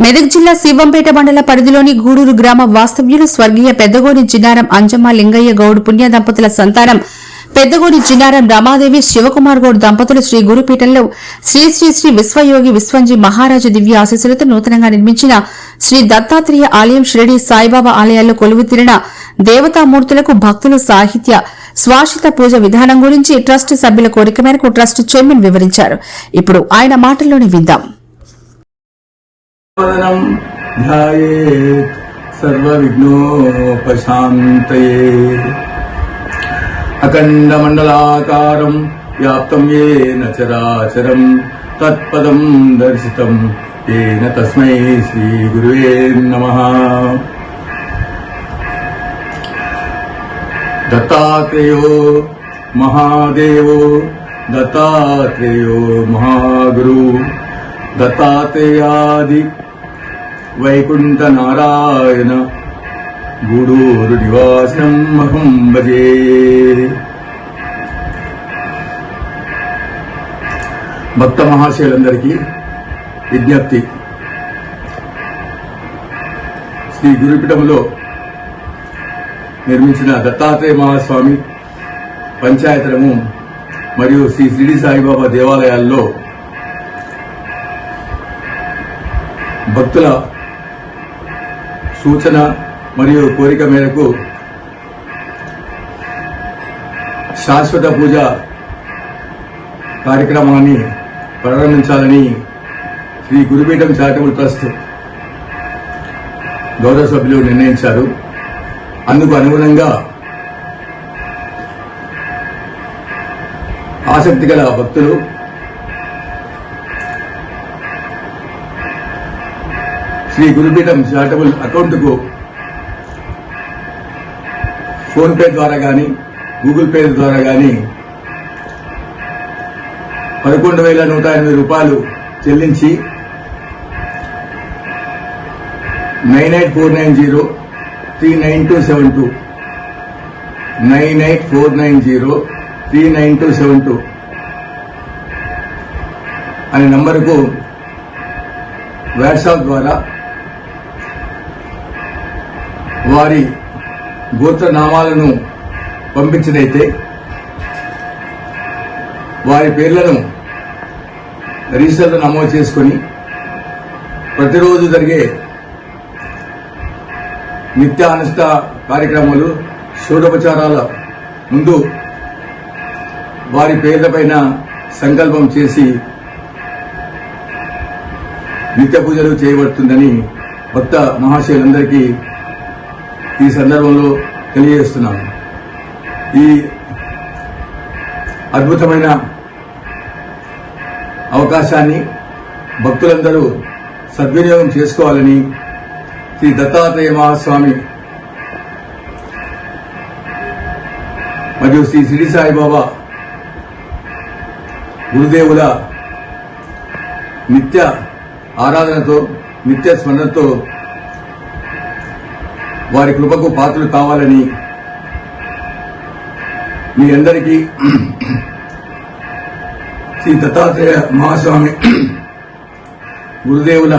మెదక్ జిల్లా శివంపేట మండల పరిధిలోని గూడూరు గ్రామ వాస్తవ్యులు స్వర్గీయ పెద్దగోని జిన్నారం అంజమ్మ లింగయ్య గౌడ్ పుణ్య దంపతుల సంతానం పెద్దగోని జిన్నారం రమాదేవి శివకుమార్ గౌడ్ దంపతులు శ్రీ గురుపీఠంలో శ్రీ శ్రీ శ్రీ విశ్వయోగి విశ్వంజీ మహారాజు దివ్య ఆశీస్సులతో నూతనంగా నిర్మించిన శ్రీ దత్తాత్రేయ ఆలయం షిరిడి సాయిబాబా ఆలయాల్లో కొలువుతీరిన దేవతామూర్తులకు భక్తులు సాహిత్య స్వాషిత పూజ విధానం గురించి ట్రస్ట్ సభ్యుల కోరిక మేరకు ట్రస్ట్ చైర్మన్ వివరించారు. ఇప్పుడు ఆయన మాటల్లోనే విందాం. అఖండ మండలాకారం వ్యాప్తం ఏన చరాచరం తత్పదం దర్శితం ఏన తస్మై శ్రీ గురువే నమః. దత్తాత్రేయో మహాదేవో దత్తాత్రేయో మహాగురు దత్తాత్రేయాది వైకుంఠ నారాయణ గూడూరు నివాసం అహం భజే. భక్త మహాశయులందరికీ విజ్ఞప్తి. శ్రీ గురుపీఠంలో నిర్మించిన దత్తాత్రేయ మహాస్వామి పంచాయతనము మరియు శ్రీ షిరిడి సాయిబాబా దేవాలయాల్లో భక్తుల సూచన మరియు కోరిక మేరకు శాశ్వత పూజ కార్యక్రమాన్ని ప్రారంభించాలని శ్రీ గురుపీఠం చారిటబుల్ ట్రస్ట్ గౌరవ సభ్యులు నిర్ణయించారు. అందుకు అనుగుణంగా ఆసక్తి గల భక్తులు శ్రీ గురుపీఠం చారిటబుల్ అకౌంట్కు ఫోన్ పే ద్వారా గాని గూగుల్ పే ద్వారా గాని 11,108 రూపాయలు చెల్లించి 9849039272 9849039272 అనే నంబరుకు వాట్సాప్ ద్వారా వారి గోత్రనామాలను పంపించినైతే వారి పేర్లను రిజిస్టర్లో నమోదు చేసుకుని ప్రతిరోజు జరిగే నిత్యానుష్ఠ కార్యక్రమాలు షోడోపచారాల ముందు వారి పేర్లపైన సంకల్పం చేసి నిత్య పూజలు చేయబడుతుందని భక్త మహాశయులందరికీ ఈ సందర్భంలో తెలియజేస్తున్నాను. ఈ అద్భుతమైన అవకాశాన్ని భక్తులందరూ సద్వినియోగం చేసుకోవాలని శ్రీ దత్తాత్రేయ మహాస్వామి మరియు శ్రీ షిరిడి సాయిబాబా గురుదేవుల నిత్య ఆరాధనతో నిత్య స్మరణతో వారి కృపకు పాత్రలు కావాలని మీ అందరికీ శ్రీ దత్తాత్రేయ మహాస్వామి గురుదేవుల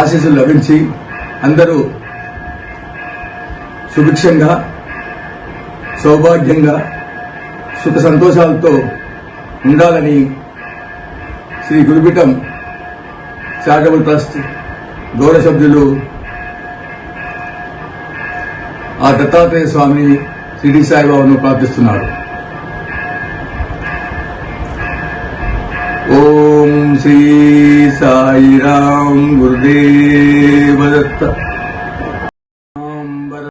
ఆశీస్సులు లభించి అందరూ సుభిక్షంగా సౌభాగ్యంగా సుఖ సంతోషాలతో ఉండాలని శ్రీ గురుపీఠం చారిటబుల్ ట్రస్ట్ గౌరవ సభ్యులు ఆ దత్తాత్రేయ స్వామిని షిరిడి సాయిబాబాను ప్రార్థిస్తున్నారు. ఓం శ్రీ సాయిరాం గురుదేవ దత్త.